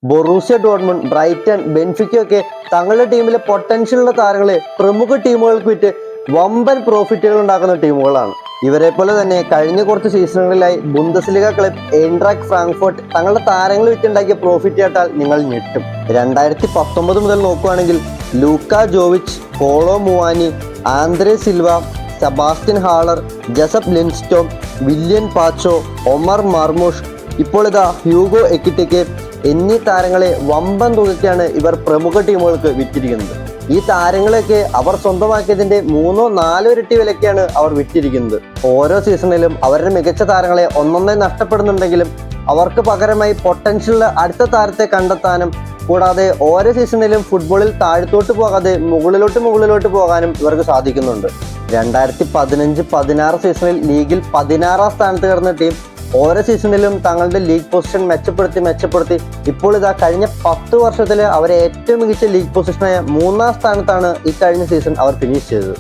Borussia Dortmund, Brayton, ബെൻഫിക്കയൊക്കെ തങ്ങളുടെ ടീമിലെ പൊട്ടൻഷ്യലുള്ള താരങ്ങളെ പ്രമുഖ ടീമുകൾക്ക് വിറ്റ് വമ്പൻ പ്രോഫിറ്റുകൾ ഉണ്ടാക്കുന്ന ടീമുകളാണ്. ഇവരെ പോലെ തന്നെ കഴിഞ്ഞ കുറച്ച് സീസണുകളിലായി ബുണ്ടസ്ലിഗ ക്ലബ് എയ്ൻട്രാക്ട് ഫ്രാങ്ക്ഫർട്ട് തങ്ങളുടെ താരങ്ങൾ വിറ്റുണ്ടാക്കിയ പ്രോഫിറ്റ് കേട്ടാൽ നിങ്ങൾ ഞെട്ടും. 2019 മുതൽ നോക്കുകയാണെങ്കിൽ Luka Jovic, Kolo Muani, Andre Silva, Sebastien Haller, Jesper Lindstrom, Willian Pacho, Omar Marmoush, ഇപ്പോൾ ഇതാ ഹ്യൂഗോ എക്കിറ്റിക്ക് എന്നീ താരങ്ങളെ വമ്പൻ തുകയ്ക്കാണ് ഇവർ പ്രമുഖ ടീമുകൾക്ക് വിറ്റിരിക്കുന്നത്. ഈ താരങ്ങളെയൊക്കെ അവർ സ്വന്തമാക്കിയതിന്റെ 3-4 ഇരട്ടി വിലയ്ക്കാണ് അവർ വിറ്റിരിക്കുന്നത്. ഓരോ സീസണിലും അവരുടെ മികച്ച താരങ്ങളെ ഒന്നൊന്നായി നഷ്ടപ്പെടുന്നുണ്ടെങ്കിലും അവർക്ക് പകരമായി പൊട്ടൻഷ്യലുള്ള അടുത്ത താരത്തെ കണ്ടെത്താനും കൂടാതെ ഓരോ സീസണിലും ഫുട്ബോളിൽ താഴത്തോട്ട് പോകാതെ മുകളിലോട്ട് പോകാനും ഇവർക്ക് സാധിക്കുന്നുണ്ട്. 2015-16 സീസണിൽ ലീഗിൽ 16ാം സ്ഥാനത്ത് കിടന്ന ടീം ഓരോ സീസണിലും തങ്ങളുടെ ലീഗ് പൊസിഷൻ മെച്ചപ്പെടുത്തി ഇപ്പോൾ ഇതാ കഴിഞ്ഞ 10 വർഷത്തിൽ അവരെ ഏറ്റവും മികച്ച ലീഗ് പൊസിഷനായ 3ാം സ്ഥാനത്താണ് ഈ കഴിഞ്ഞ സീസൺ അവർ ഫിനിഷ് ചെയ്തത്.